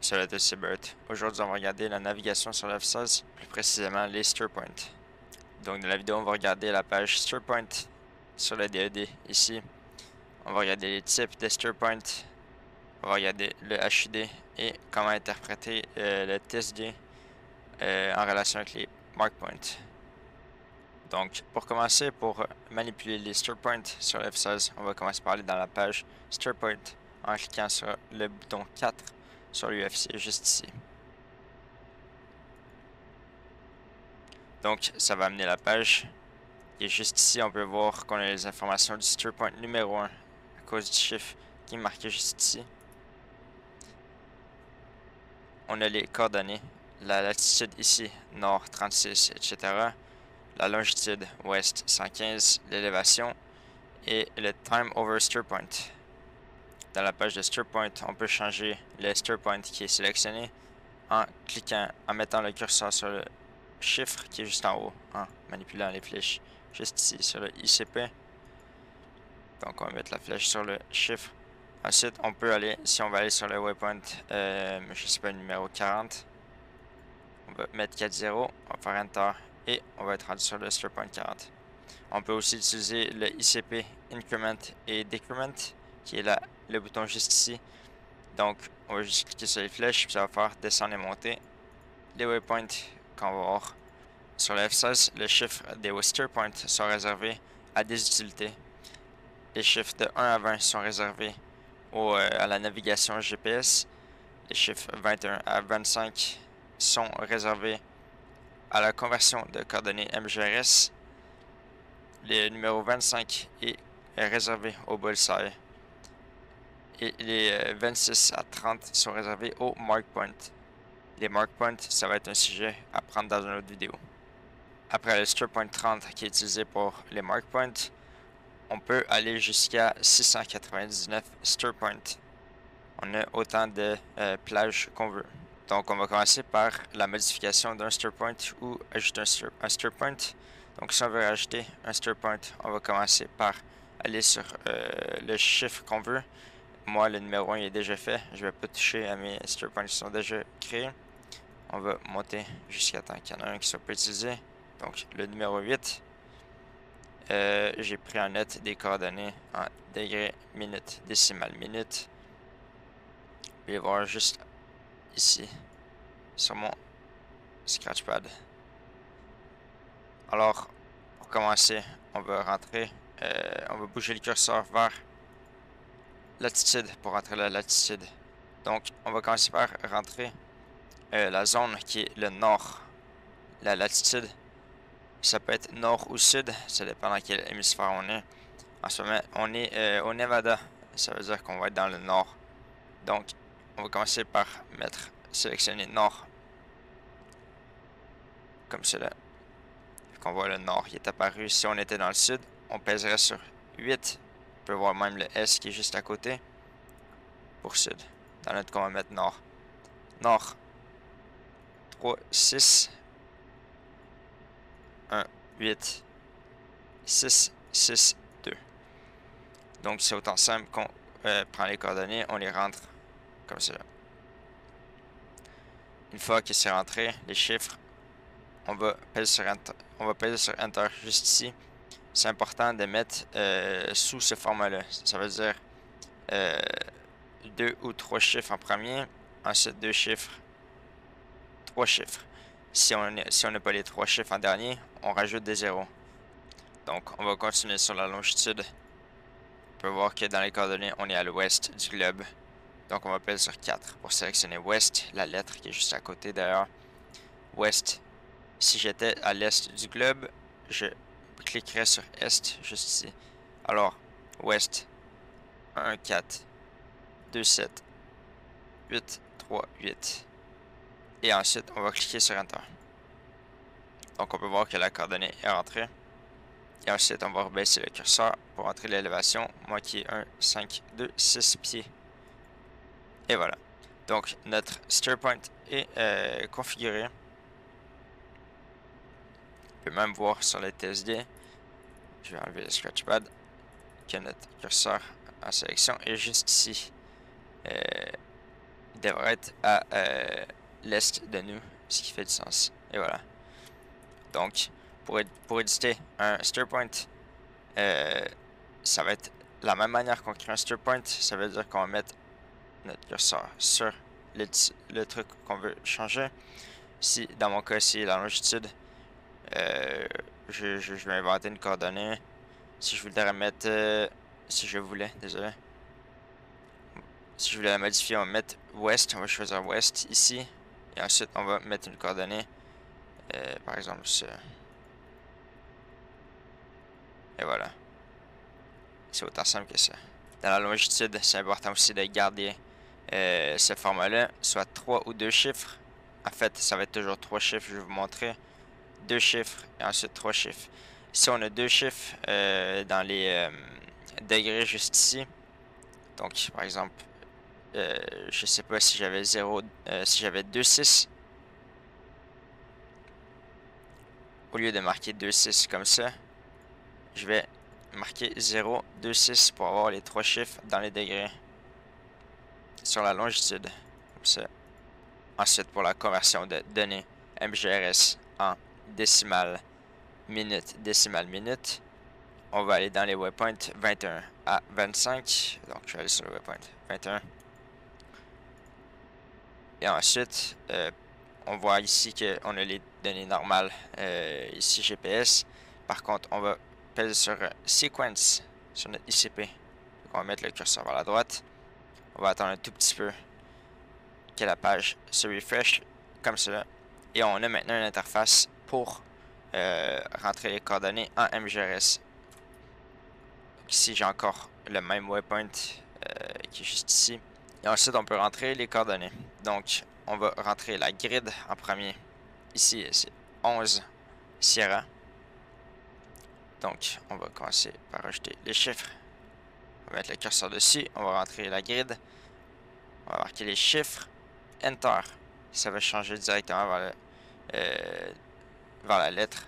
sur le TCBert. Aujourd'hui, on va regarder la navigation sur le F16, plus précisément les steer points. Donc, dans la vidéo, on va regarder la page steer point sur le DED ici. On va regarder les types de steer point. On va regarder le HUD et comment interpréter le TSD en relation avec les mark points. Donc, pour commencer, pour manipuler les steer points sur le F16, on va commencer par aller dans la page steer point en cliquant sur le bouton 4 sur l'UFC juste ici. Donc, ça va amener la page. Et juste ici, on peut voir qu'on a les informations du steer point numéro 1 à cause du chiffre qui est marqué juste ici. On a les coordonnées, la latitude ici, nord 36, etc. La longitude ouest 115, l'élévation et le time over steer point. Dans la page de steer point, on peut changer le steer point qui est sélectionné en mettant le curseur sur le chiffre qui est juste en haut, en manipulant les flèches juste ici sur le ICP. Donc on va mettre la flèche sur le chiffre. Ensuite, on peut aller, si on va aller sur le waypoint, je sais pas, numéro 40. On va mettre 4.0, on va faire Enter et on va être rendu sur le steer point 40. On peut aussi utiliser le ICP Increment et Decrement, qui est là, le bouton juste ici. Donc, on va juste cliquer sur les flèches, puis ça va faire descendre et monter les waypoints qu'on va voir. Sur le F16, le chiffre des steer points sont réservés à des utilités. Les chiffres de 1 à 20 sont réservés à la navigation GPS. Les chiffres 21 à 25 sont réservés à la conversion de coordonnées MGRS. Le numéro 25 est réservé au bullseye. Et les 26 à 30 sont réservés au mark point. Les mark points, ça va être un sujet à prendre dans une autre vidéo. Après le steer point 30 qui est utilisé pour les mark points, on peut aller jusqu'à 699 steer points. On a autant de plages qu'on veut. Donc on va commencer par la modification d'un steer point ou ajouter un steer point. Donc si on veut rajouter un steer point, on va commencer par aller sur le chiffre qu'on veut. Moi, le numéro 1 est déjà fait. Je ne vais pas toucher à mes steer points qui sont déjà créés. On va monter jusqu'à temps qu'il y en a un qui soit pas utilisé. Donc le numéro 8. J'ai pris en note des coordonnées en degrés, minutes, décimales, minutes. Je vais voir juste ici sur mon Scratchpad. Alors, pour commencer, on va rentrer, on va bouger le curseur vers latitude pour rentrer la latitude. Donc, on va commencer par rentrer la zone qui est le nord. La latitude, ça peut être nord ou sud, ça dépend dans quel hémisphère on est. En ce moment, on est au Nevada, ça veut dire qu'on va être dans le nord. Donc, on va commencer par sélectionner nord, comme cela. Qu'on voit le nord, il est apparu. Si on était dans le sud, on pèserait sur 8. On peut voir même le S qui est juste à côté pour sud. Dans notre cas, on va mettre nord. Nord 3, 6, 1, 8, 6, 6, 2. Donc c'est autant simple qu'on prend les coordonnées, on les rentre comme cela. Une fois que c'est rentré, les chiffres, on va peser sur Enter juste ici. C'est important de mettre sous ce format-là. Ça veut dire 2 ou 3 chiffres en premier, ensuite 2 chiffres, 3 chiffres. Si on n'a pas les 3 chiffres en dernier, on rajoute des zéros. Donc, on va continuer sur la longitude. On peut voir que dans les coordonnées, on est à l'ouest du globe. Donc, on va peser sur 4 pour sélectionner ouest, la lettre qui est juste à côté d'ailleurs. Ouest. Si j'étais à l'est du globe, je cliquerais sur est juste ici. Alors, ouest, 1, 4, 2, 7, 8, 3, 8. Et ensuite, on va cliquer sur Enter. Donc, on peut voir que la coordonnée est rentrée. Et ensuite, on va rebaisser le curseur pour entrer l'élévation. Moi qui ai 1, 5, 2, 6 pieds. Et voilà. Donc, notre steer point est configuré. On peut même voir sur le TSD. Je vais enlever le Scratchpad. Que notre curseur en sélection est juste ici. devrait être à l'est de nous, ce qui fait du sens. Et voilà. Donc, pour éditer un stir point, ça va être la même manière qu'on crée un stir point. Ça veut dire qu'on va mettre notre curseur sur le truc qu'on veut changer. Si, dans mon cas, c'est la longitude. Je vais inventer une coordonnée. Si je voulais remettre... si je voulais, désolé. Si je voulais la modifier, on va mettre ouest. On va choisir ouest ici. Et ensuite, on va mettre une coordonnée. Par exemple, ça. Et voilà. C'est autant simple que ça. Dans la longitude, c'est important aussi de garder ce format-là, soit 3 ou 2 chiffres. En fait, ça va être toujours 3 chiffres, je vais vous montrer. 2 chiffres et ensuite 3 chiffres. Si on a 2 chiffres dans les degrés juste ici, donc par exemple, je sais pas si j'avais 0, si j'avais 2,6, au lieu de marquer 2,6 comme ça, je vais marquer 0, 2,6 pour avoir les 3 chiffres dans les degrés sur la longitude, comme ça. Ensuite, pour la conversion de données MGRS en décimales minutes, décimales minutes, on va aller dans les waypoints 21 à 25. Donc, je vais aller sur le waypoint 21. Et ensuite, on voit ici qu'on a les données normales, ici GPS. Par contre, on va peser sur Sequence, sur notre ICP. Donc, on va mettre le curseur vers la droite. On va attendre un tout petit peu que la page se refresh, comme cela. Et on a maintenant une interface pour rentrer les coordonnées en MGRS. Donc ici, j'ai encore le même waypoint qui est juste ici. Et ensuite, on peut rentrer les coordonnées. Donc, on va rentrer la grid en premier. Ici, c'est 11 Sierra. Donc, on va commencer par rajouter les chiffres. On va mettre le curseur dessus. On va rentrer la grid. On va marquer les chiffres. Enter. Ça va changer directement vers la lettre.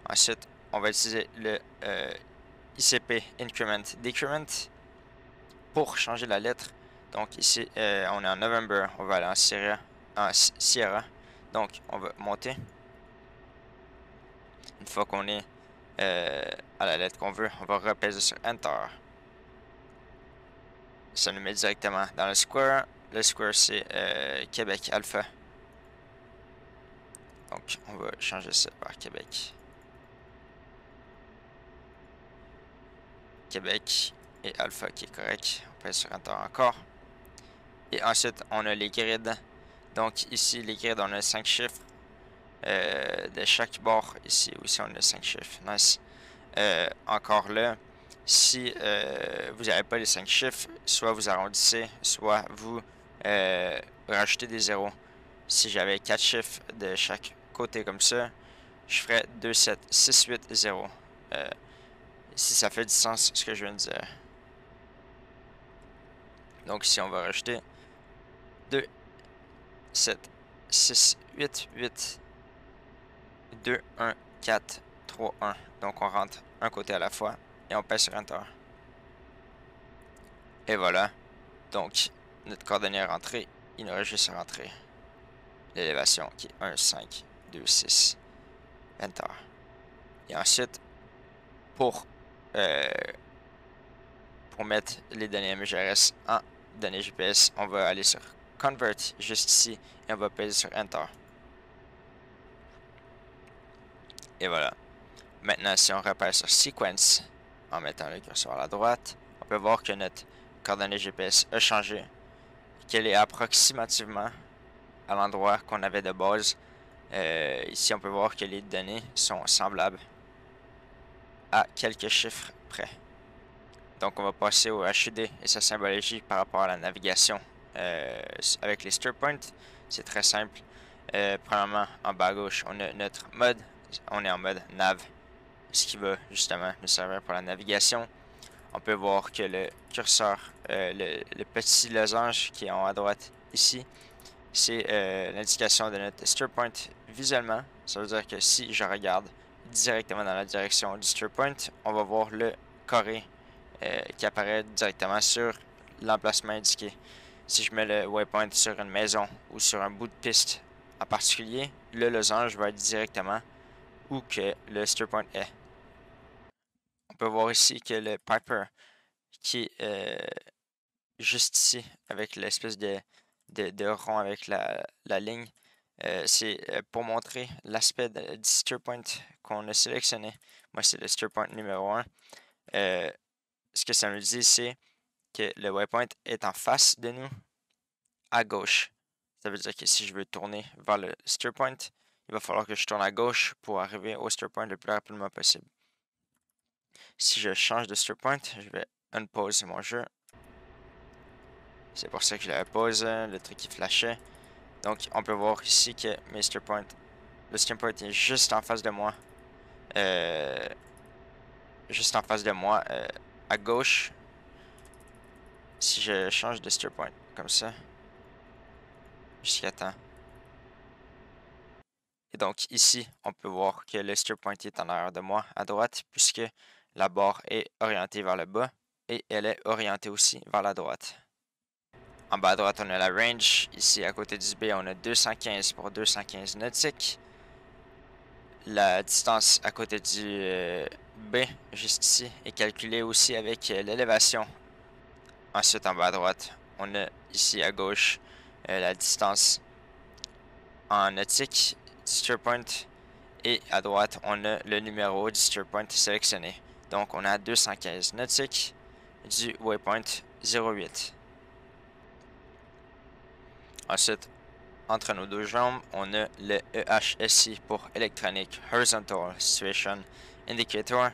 Ensuite, on va utiliser le ICP Increment Decrement pour changer la lettre. Donc ici, on est en November, on va aller en Sierra. Donc, on va monter. Une fois qu'on est à la lettre qu'on veut, on va repaiser sur Enter. Ça nous met directement dans le square. Le square, c'est Québec Alpha. Donc, on va changer ça par Québec. Québec et Alpha qui est correct. On pèse sur Enter encore. Et ensuite, on a les grids. Donc, ici, les grids, on a 5 chiffres de chaque bord. Ici aussi, on a 5 chiffres. Nice. Encore là, si vous n'avez pas les 5 chiffres, soit vous arrondissez, soit vous rajoutez des zéros. Si j'avais 4 chiffres de chaque côté comme ça, je ferais 2, 7, 6, 8, 0. Si ça fait du sens ce que je viens de dire. Donc ici, on va rajouter 2, 7, 6, 8, 8, 2, 1, 4, 3, 1. Donc on rentre un côté à la fois et on pèse sur Enter. Et voilà. Donc notre coordonnée est rentrée. Il nous reste juste à rentrer l'élévation qui est 1, 5, 2, 6. Enter. Et ensuite, pour mettre les données MGRS en données GPS, on va aller sur Convert juste ici et on va peser sur Enter. Et voilà. Maintenant, si on repère sur Sequence en mettant le curseur à la droite, on peut voir que notre coordonnée GPS a changé, qu'elle est approximativement à l'endroit qu'on avait de base. Ici, on peut voir que les données sont semblables à quelques chiffres près. Donc, on va passer au HUD et sa symbologie par rapport à la navigation. Avec les stir points, c'est très simple. Premièrement, en bas à gauche, on a notre mode. On est en mode nav, ce qui va justement nous servir pour la navigation. On peut voir que le curseur, le petit losange qui est en haut à droite ici, c'est l'indication de notre stir point visuellement. Ça veut dire que si je regarde directement dans la direction du stir point, on va voir le carré qui apparaît directement sur l'emplacement indiqué. si je mets le waypoint sur une maison ou sur un bout de piste en particulier, le losange va être directement où que le steer point est. On peut voir ici que le Piper qui est juste ici avec l'espèce de rond avec la ligne, c'est pour montrer l'aspect du steer point qu'on a sélectionné. Moi, c'est le steer point numéro 1. Ce que ça me dit, c'est que le waypoint est en face de nous, à gauche. Ça veut dire que si je veux tourner vers le steer point, il va falloir que je tourne à gauche pour arriver au steer point le plus rapidement possible. Si je change de steer point, je vais unpause mon jeu. C'est pour ça que je l'avais pause, le truc qui flashait. Donc, on peut voir ici que mes steer point, le steer point est juste en face de moi. Juste en face de moi, à gauche. Si je change de steer point, comme ça, jusqu'à temps. Et donc ici, on peut voir que le steer point est en arrière de moi à droite, puisque la barre est orientée vers le bas et elle est orientée aussi vers la droite. En bas à droite, on a la range. Ici, à côté du B, on a 215 pour 215 nautiques. La distance à côté du B, juste ici, est calculée aussi avec l'élévation. Ensuite, en bas à droite, on a ici à gauche la distance en nautique du steer point. Et à droite, on a le numéro du steer point sélectionné. Donc, on a 215 nautiques du waypoint 08. Ensuite, entre nos deux jambes, on a le EHSI pour Electronic Horizontal Situation Indicator.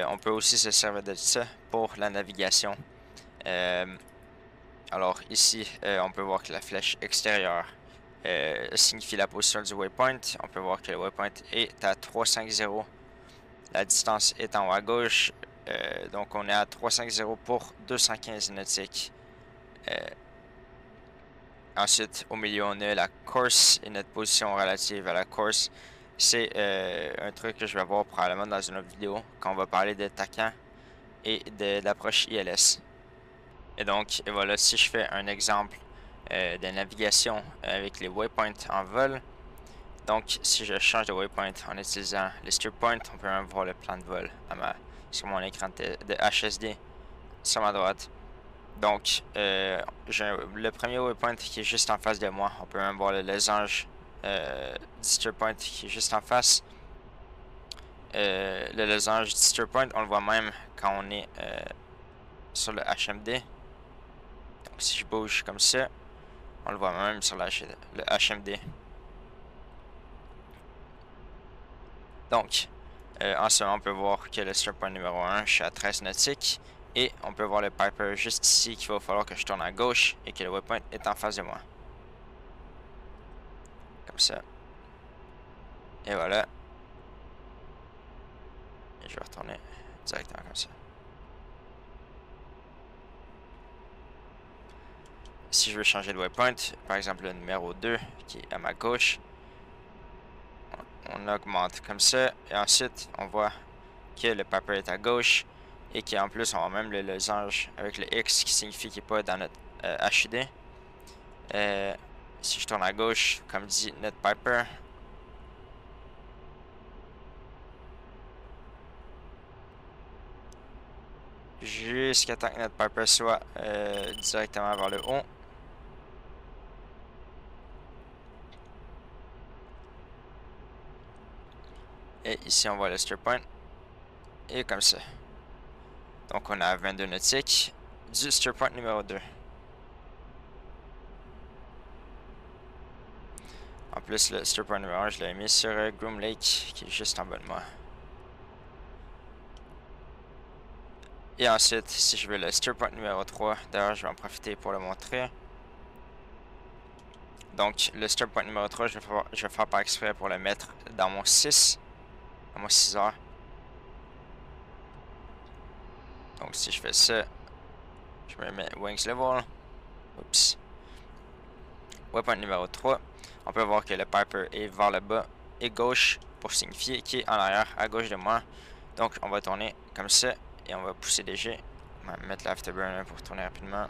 On peut aussi se servir de ça pour la navigation. Alors ici, on peut voir que la flèche extérieure signifie la position du waypoint. On peut voir que le waypoint est à 350. La distance est en haut à gauche. Donc on est à 350 pour 215 nautiques. Ensuite, au milieu, on a la course et notre position relative à la course. C'est un truc que je vais voir probablement dans une autre vidéo quand on va parler de TACAN et de l'approche ILS. Et donc, et voilà, si je fais un exemple de navigation avec les waypoints en vol. Donc, si je change de waypoint en utilisant le steer point, on peut même voir le plan de vol sur mon écran de HSD sur ma droite. Donc, j'ai le premier waypoint qui est juste en face de moi. On peut même voir le losange du steer point qui est juste en face. Le losange du steer point, on le voit même quand on est sur le HMD. Donc, si je bouge comme ça, on le voit même sur le HMD. Donc, en ce moment, on peut voir que le steer point numéro 1, je suis à 13 nautiques. Et on peut voir le Piper juste ici qu'il va falloir que je tourne à gauche et que le waypoint est en face de moi. Comme ça. Et voilà. Et je vais retourner directement comme ça. Si je veux changer de waypoint, par exemple le numéro 2 qui est à ma gauche, on augmente comme ça. Et ensuite, on voit que le Piper est à gauche. Et qu'en plus, on a même le losange avec le X qui signifie qu'il n'est pas dans notre HUD. Si je tourne à gauche, comme dit notre Piper, jusqu'à temps que notre Piper soit directement vers le haut. Et ici, on voit le steer point. Et comme ça. Donc, on a 22 nautiques du steer point numéro 2. En plus, le steer point numéro 1, je l'ai mis sur Groom Lake, qui est juste en bas de moi. Et ensuite, si je veux le steer point numéro 3, d'ailleurs, je vais en profiter pour le montrer. Donc, le steer point numéro 3, je vais faire par exprès pour le mettre dans mon 6. Dans mon 6 heures. Donc, si je fais ça, je me mets Wings Level. Oups. Waypoint numéro 3. On peut voir que le Piper est vers le bas et gauche pour signifier qu'il est en arrière à gauche de moi. Donc, on va tourner comme ça et on va pousser des jets. On va mettre l'afterburner pour tourner rapidement.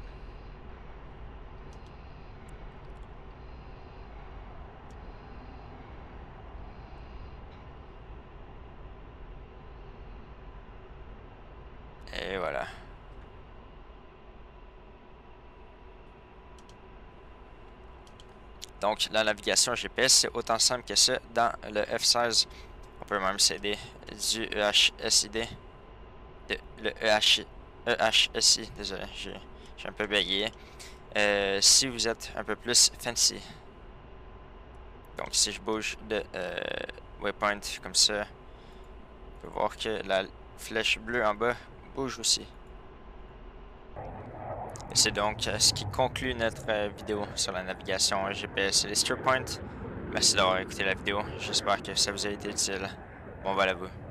Et voilà. Donc, la navigation GPS, c'est autant simple que ça. Dans le F16, on peut même s'aider du EHSID. Le EHSI, désolé, j'ai un peu bégayé. Si vous êtes un peu plus fancy. Donc, si je bouge de waypoint comme ça, on peut voir que la flèche bleue en bas bouge aussi. Et c'est donc ce qui conclut notre vidéo sur la navigation GPS et les SteerPoint. Merci d'avoir écouté la vidéo. J'espère que ça vous a été utile. Bon vol à vous.